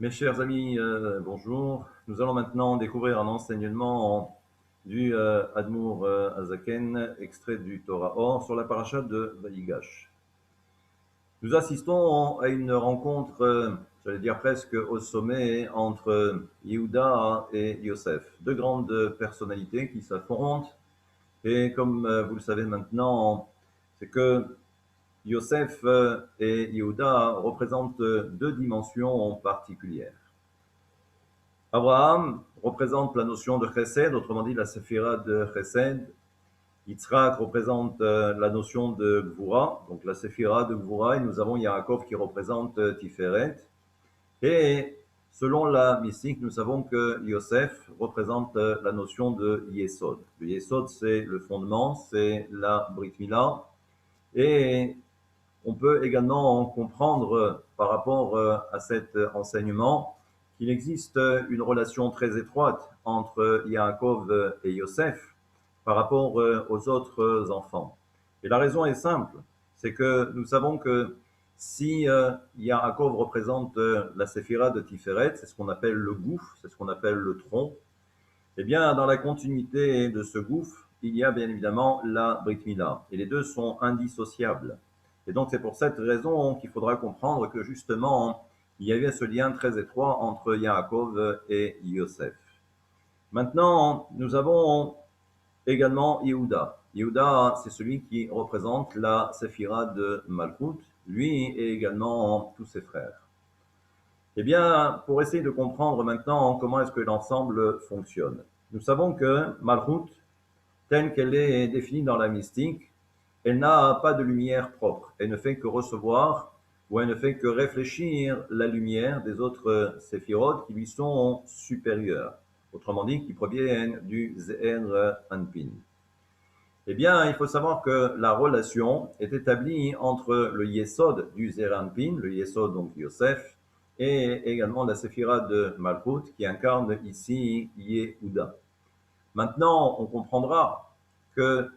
Mes chers amis, bonjour. Nous allons maintenant découvrir un enseignement du Admour Azaken, extrait du Torah Or, sur la paracha de Vayigash. Nous assistons à une rencontre, j'allais dire presque au sommet, entre Yehuda et Yosef, deux grandes personnalités qui s'affrontent. Et comme vous le savez maintenant, c'est que Yosef et Yehuda représentent deux dimensions particulières. Abraham représente la notion de chesed, autrement dit la séphira de chesed. Yitzhak représente la notion de gvura, donc la séphira de gvura, et nous avons Yaakov qui représente Tiferet. Et selon la mystique, nous savons que Yosef représente la notion de Yesod. Le Yesod, c'est le fondement, c'est la Brit Mila. Et on peut également comprendre par rapport à cet enseignement qu'il existe une relation très étroite entre Yaakov et Yosef par rapport aux autres enfants. Et la raison est simple, c'est que nous savons que si Yaakov représente la séphira de Tiferet, c'est ce qu'on appelle le gouffre, c'est ce qu'on appelle le tronc, eh bien dans la continuité de ce gouffre, il y a bien évidemment la Brit Mila. Et les deux sont indissociables. Et donc c'est pour cette raison qu'il faudra comprendre que justement, il y avait ce lien très étroit entre Yaakov et Yosef. Maintenant, nous avons également Yehuda. Yehuda, c'est celui qui représente la séphira de Malchut, lui et également tous ses frères. Eh bien, pour essayer de comprendre maintenant comment est-ce que l'ensemble fonctionne, nous savons que Malchut, telle qu'elle est définie dans la mystique, elle n'a pas de lumière propre. Elle ne fait que recevoir ou elle ne fait que réfléchir la lumière des autres séphirotes qui lui sont supérieures. Autrement dit, qui proviennent du Ze'er Anpin. Eh bien, il faut savoir que la relation est établie entre le Yesod du Ze'er Anpin, le Yesod donc Yosef, et également la séphira de Malchut qui incarne ici Yehuda. Maintenant, on comprendra que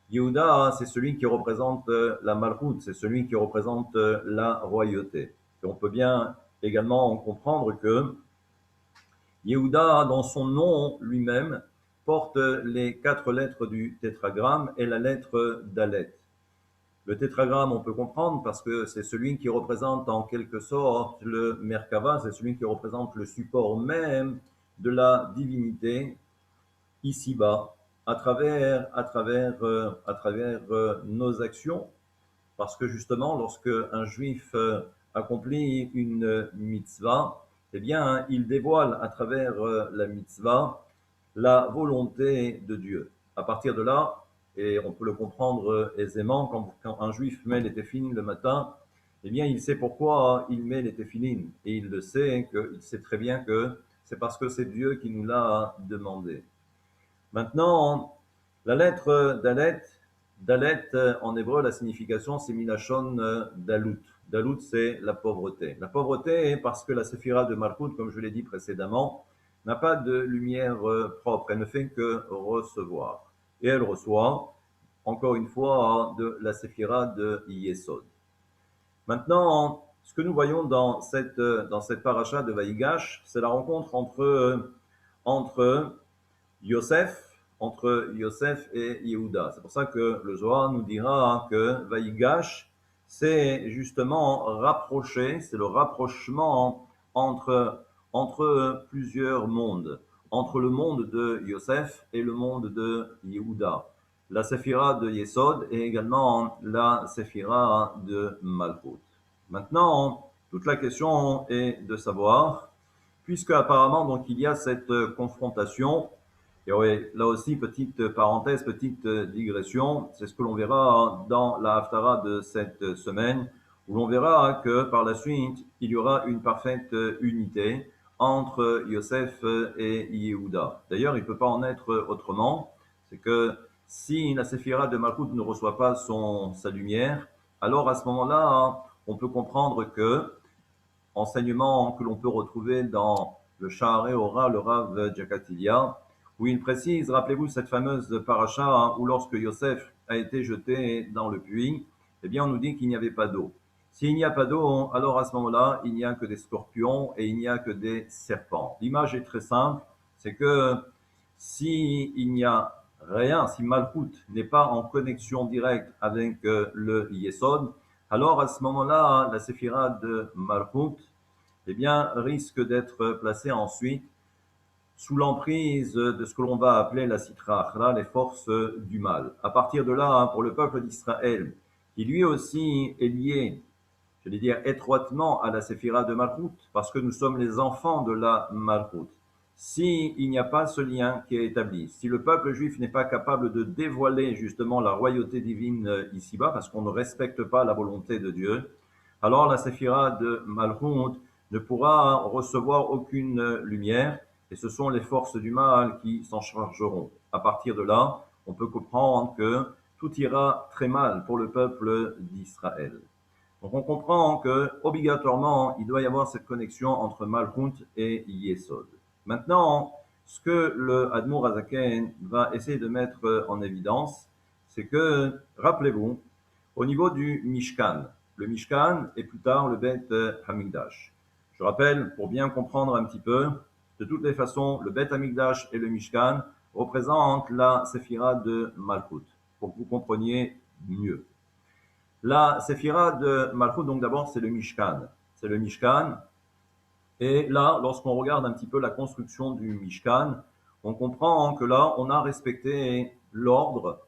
Yehuda, c'est celui qui représente la Malchut, c'est celui qui représente la royauté. Et on peut bien également comprendre que Yehuda, dans son nom lui-même, porte les 4 lettres du tétragramme et la lettre Dalet. Le tétragramme, on peut comprendre parce que c'est celui qui représente en quelque sorte le Merkava, c'est celui qui représente le support même de la divinité ici-bas, à travers nos actions, parce que justement, lorsque un juif accomplit une mitzvah, eh bien, il dévoile à travers la mitzvah la volonté de Dieu. À partir de là, et on peut le comprendre aisément, quand un juif met les téphilines le matin, eh bien, il sait pourquoi il met les téphilines. Et il le sait, il sait très bien que c'est parce que c'est Dieu qui nous l'a demandé. Maintenant, la lettre Dalet, Dalet en hébreu, la signification c'est Milachon Dalut. Dalut c'est la pauvreté. La pauvreté est parce que la séphira de Malchut, comme je l'ai dit précédemment, n'a pas de lumière propre, elle ne fait que recevoir. Et elle reçoit, encore une fois, de la séphira de Yesod. Maintenant, ce que nous voyons dans cette paracha de Vaïgash, c'est la rencontre entre Yosef, entre Yosef et Yehuda. C'est pour ça que le Zohar nous dira que Vaïgash, c'est justement rapprocher, c'est le rapprochement entre plusieurs mondes, entre le monde de Yosef et le monde de Yehuda. La séphira de Yesod et également la séphira de Malchut. Maintenant, toute la question est de savoir, puisque apparemment donc il y a cette confrontation. Et oui, là aussi, petite parenthèse, petite digression, c'est ce que l'on verra dans la Haftara de cette semaine, où l'on verra que par la suite, il y aura une parfaite unité entre Yosef et Yehuda. D'ailleurs, il ne peut pas en être autrement, c'est que si la séphira de Malchut ne reçoit pas sa lumière, alors à ce moment-là, on peut comprendre que, enseignement que l'on peut retrouver dans le Sha'arei Ora, le Rav Jakatilia, où il précise, rappelez-vous cette fameuse paracha où lorsque Yosef a été jeté dans le puits, eh bien on nous dit qu'il n'y avait pas d'eau. S'il n'y a pas d'eau, alors à ce moment-là, il n'y a que des scorpions et il n'y a que des serpents. L'image est très simple, c'est que s'il n'y a rien, si Malkout n'est pas en connexion directe avec le Yesod, alors à ce moment-là, la séphira de Malkout, eh bien, risque d'être placée ensuite sous l'emprise de ce que l'on va appeler la Sitra Achra, les forces du mal. À partir de là, pour le peuple d'Israël, qui lui aussi est lié, j'allais dire étroitement, à la Séphira de Malchut, parce que nous sommes les enfants de la Malchut. S'il n'y a pas ce lien qui est établi, si le peuple juif n'est pas capable de dévoiler justement la royauté divine ici-bas, parce qu'on ne respecte pas la volonté de Dieu, alors la Séphira de Malchut ne pourra recevoir aucune lumière, et ce sont les forces du mal qui s'en chargeront. À partir de là, on peut comprendre que tout ira très mal pour le peuple d'Israël. Donc on comprend que obligatoirement il doit y avoir cette connexion entre Malchut et Yesod. Maintenant, ce que le Admour Azaken va essayer de mettre en évidence, c'est que, rappelez-vous, au niveau du Mishkan, le Mishkan et plus tard le Beth Hamikdash. Je rappelle, pour bien comprendre un petit peu, de toutes les façons, le Beth Hamikdash et le Mishkan représentent la Séphira de Malchut, pour que vous compreniez mieux. La séphira de Malchut, donc d'abord, c'est le Mishkan. C'est le Mishkan. Et là, lorsqu'on regarde un petit peu la construction du Mishkan, on comprend que là, on a respecté l'ordre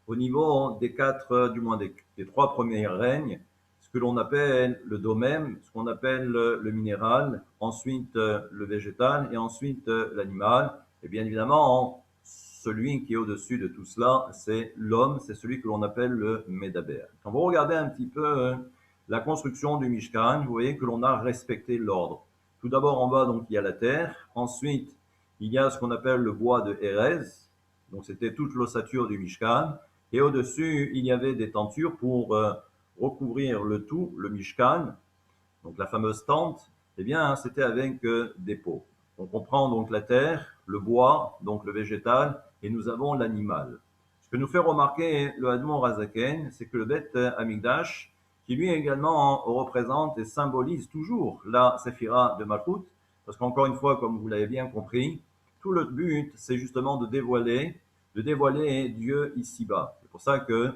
au niveau des quatre, du moins des trois premiers règnes, ce que l'on appelle le domaine, ce qu'on appelle le minéral, ensuite le végétal et ensuite l'animal. Et bien évidemment, celui qui est au-dessus de tout cela, c'est l'homme, c'est celui que l'on appelle le Médaber. Quand vous regardez un petit peu la construction du Mishkan, vous voyez que l'on a respecté l'ordre. Tout d'abord, en bas, donc, il y a la terre. Ensuite, il y a ce qu'on appelle le bois de Hérez. Donc, c'était toute l'ossature du Mishkan. Et au-dessus, il y avait des tentures pour recouvrir le tout, le Mishkan, donc la fameuse tente, eh bien, c'était avec des pots. On comprend donc la terre, le bois, donc le végétal, et nous avons l'animal. Ce que nous fait remarquer le Hadmon Razaken, c'est que le Beth Amikdash, qui lui également représente et symbolise toujours la Séphira de Malchut, parce qu'encore une fois, comme vous l'avez bien compris, tout le but, c'est justement de dévoiler Dieu ici-bas. C'est pour ça que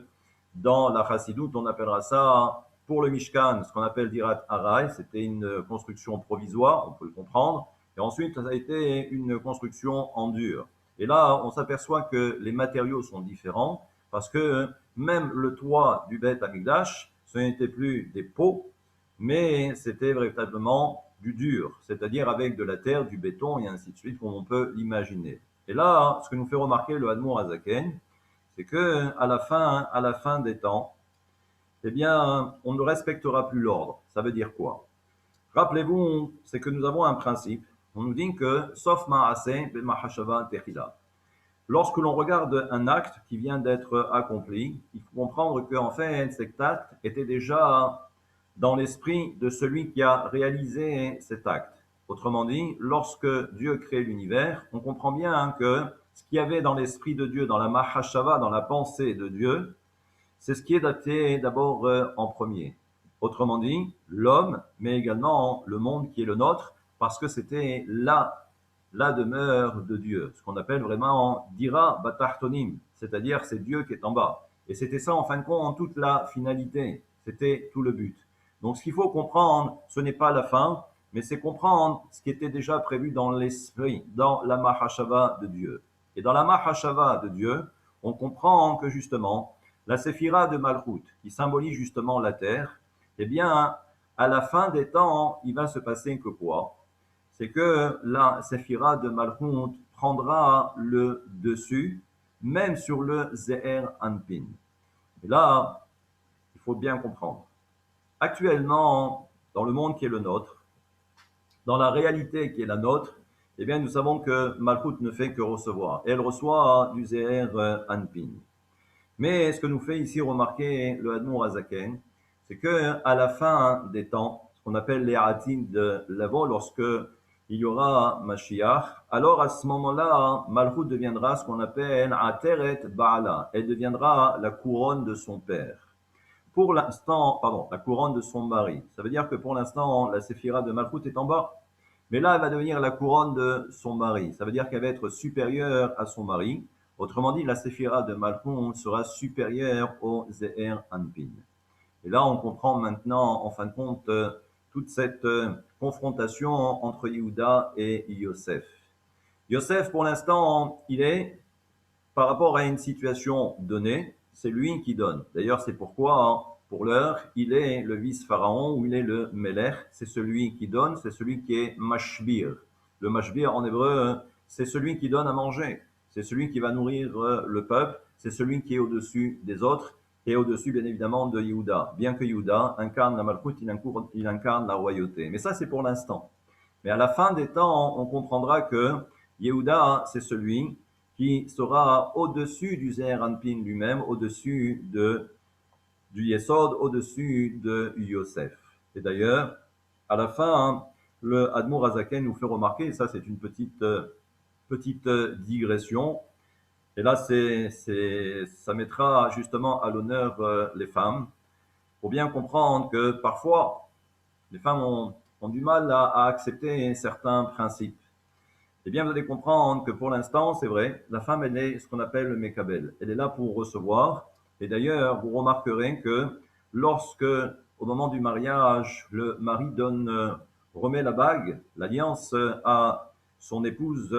dans la Chassidoute, on appellera ça, pour le Mishkan, ce qu'on appelle Dirat Harai, c'était une construction provisoire, on peut le comprendre, et ensuite ça a été une construction en dur. Et là, on s'aperçoit que les matériaux sont différents, parce que même le toit du Beth Amikdash, ce n'était plus des pots, mais c'était véritablement du dur, c'est-à-dire avec de la terre, du béton et ainsi de suite, comme on peut l'imaginer. Et là, ce que nous fait remarquer le Hadmour Azaken, c'est que à la fin des temps, eh bien, on ne respectera plus l'ordre. Ça veut dire quoi? Rappelez-vous, c'est que nous avons un principe. On nous dit que, sauf ma'aseh, b'mahashava techila. Lorsque l'on regarde un acte qui vient d'être accompli, il faut comprendre qu'en fait, cet acte était déjà dans l'esprit de celui qui a réalisé cet acte. Autrement dit, lorsque Dieu crée l'univers, on comprend bien que ce qu'il y avait dans l'esprit de Dieu, dans la mahashava, dans la pensée de Dieu, c'est ce qui est daté d'abord en premier. Autrement dit, l'homme, mais également le monde qui est le nôtre, parce que c'était la demeure de Dieu, ce qu'on appelle vraiment Dira Batartonim, c'est-à-dire c'est Dieu qui est en bas. Et c'était ça en fin de compte toute la finalité, c'était tout le but. Donc ce qu'il faut comprendre, ce n'est pas la fin, mais c'est comprendre ce qui était déjà prévu dans l'esprit, dans la Mahashava de Dieu. Et dans la Mahashava de Dieu, on comprend que justement, la séphira de Malchut, qui symbolise justement la terre, eh bien, à la fin des temps, il va se passer que quoi? C'est que la séphira de Malchut prendra le dessus, même sur le Zeher Anpin. Et là, il faut bien comprendre. Actuellement, dans le monde qui est le nôtre, dans la réalité qui est la nôtre, eh bien, nous savons que Malchut ne fait que recevoir. Elle reçoit du Zeher Anpin. Mais ce que nous fait ici remarquer le Hadmour Azaken, c'est que à la fin des temps, ce qu'on appelle les Hatim de l'Avo, lorsque il y aura Mashiach, alors à ce moment-là, Malchut deviendra ce qu'on appelle Ateret Baala. Elle deviendra la couronne de son père. pour l'instant, pardon, la couronne de son mari. Ça veut dire que pour l'instant, la séphira de Malchut est en bas. Mais là, elle va devenir la couronne de son mari. Ça veut dire qu'elle va être supérieure à son mari. Autrement dit, la séphira de Malchut sera supérieure au Zeher Anpin. Et là, on comprend maintenant, en fin de compte, toute cette confrontation entre Yehuda et Yosef. Yosef, pour l'instant, il est, par rapport à une situation donnée, c'est lui qui donne. D'ailleurs, c'est pourquoi, pour l'heure, il est le vice-pharaon ou il est le Melech. C'est celui qui donne, c'est celui qui est Mashbir. Le Mashbir, en hébreu, c'est celui qui donne à manger. C'est celui qui va nourrir le peuple. C'est celui qui est au-dessus des autres et au-dessus, bien évidemment, de Yehuda. Bien que Yehuda incarne la Malchut, il incarne la royauté. Mais ça, c'est pour l'instant. Mais à la fin des temps, on comprendra que Yehuda, c'est celui qui sera au-dessus du Zeher Anpin lui-même, au-dessus du Yesod, au-dessus de Yosef. Et d'ailleurs, à la fin, le Admour Azaken nous fait remarquer, et ça c'est une petite digression, et là ça mettra justement à l'honneur les femmes, pour bien comprendre que parfois, les femmes ont du mal à accepter certains principes. Eh bien, vous allez comprendre que pour l'instant, c'est vrai, la femme, elle est ce qu'on appelle le Mekabel. Elle est là pour recevoir. Et d'ailleurs, vous remarquerez que lorsque, au moment du mariage, le mari remet la bague, l'alliance à son épouse,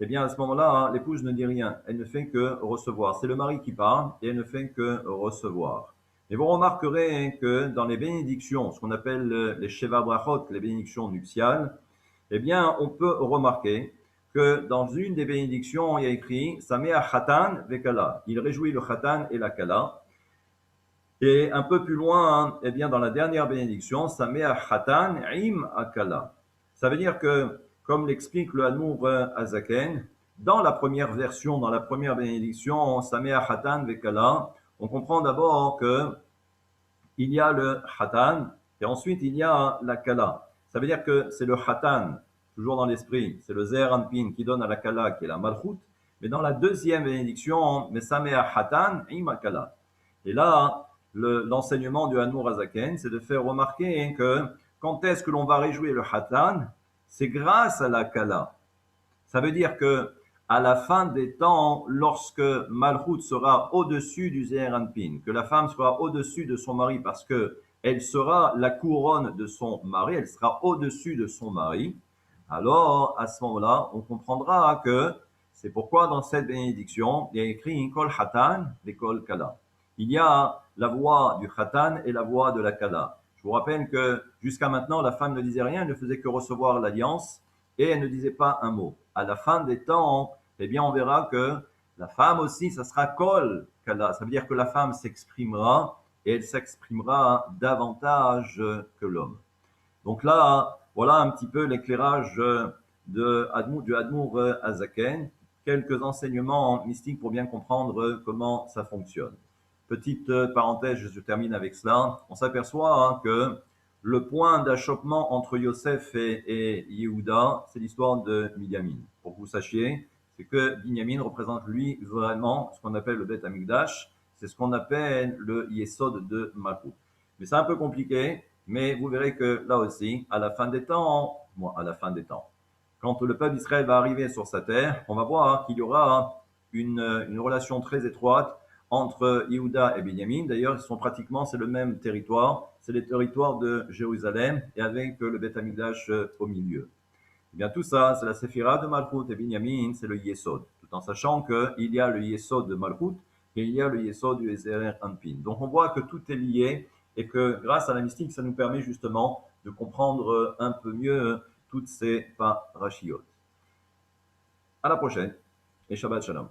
eh bien, à ce moment-là, l'épouse ne dit rien. Elle ne fait que recevoir. C'est le mari qui parle et elle ne fait que recevoir. Et vous remarquerez que dans les bénédictions, ce qu'on appelle les Sheva Brachot, les bénédictions nuptiales, eh bien, on peut remarquer que dans une des bénédictions, il y a écrit Samea Khatan Vekala. Il réjouit le Khatan et la Kala. Et un peu plus loin, eh bien, dans la dernière bénédiction, Samea Khatan Im Akala. Ça veut dire que, comme l'explique le Admour Azaken, dans la première version, dans la première bénédiction, Samea Khatan Vekala, on comprend d'abord que il y a le Khatan et ensuite il y a la Kala. Ça veut dire que c'est le Khatan, toujours dans l'esprit, c'est le Zeher Anpin qui donne à la Kala, qui est la Malchut. Mais dans la deuxième bénédiction, Mesamea Khatan Ima Kala. Et là, l'enseignement du Admour Azaken, c'est de faire remarquer que quand est-ce que l'on va réjouir le Khatan, c'est grâce à la Kala. Ça veut dire que à la fin des temps, lorsque Malchut sera au-dessus du Zeher Anpin, que la femme sera au-dessus de son mari parce que elle sera la couronne de son mari, elle sera au-dessus de son mari, alors à ce moment-là, on comprendra que c'est pourquoi dans cette bénédiction, il y a écrit Kol Hatan et Kol Kala. Il y a la voix du Khatan et la voix de la Kala. Je vous rappelle que jusqu'à maintenant, la femme ne disait rien, elle ne faisait que recevoir l'alliance et elle ne disait pas un mot. À la fin des temps, eh bien, on verra que la femme aussi, ça sera Kol Kala. Ça veut dire que la femme s'exprimera et elle s'exprimera davantage que l'homme. Donc là, voilà un petit peu l'éclairage du Admour Azaken, quelques enseignements mystiques pour bien comprendre comment ça fonctionne. Petite parenthèse, je termine avec cela. On s'aperçoit que le point d'achoppement entre Yosef et Yehuda, c'est l'histoire de Binyamin. Pour que vous sachiez, c'est que Binyamin représente lui vraiment ce qu'on appelle le Bet Amikdash, c'est ce qu'on appelle le Yesod de Malchut. Mais c'est un peu compliqué, mais vous verrez que là aussi, à la fin des temps, quand le peuple d'Israël va arriver sur sa terre, on va voir qu'il y aura une relation très étroite entre Yehuda et Binyamin. D'ailleurs, c'est le même territoire, c'est le territoire de Jérusalem et avec le Beth Amikdash au milieu. Eh bien, tout ça, c'est la séphira de Malchut et Binyamin, c'est le Yesod. Tout en sachant qu'il y a le Yesod de Malchut et il y a le Yesod du Zeher Anpin. Donc, on voit que tout est lié et que grâce à la mystique, ça nous permet justement de comprendre un peu mieux toutes ces parachiotes. À la prochaine et Shabbat Shalom.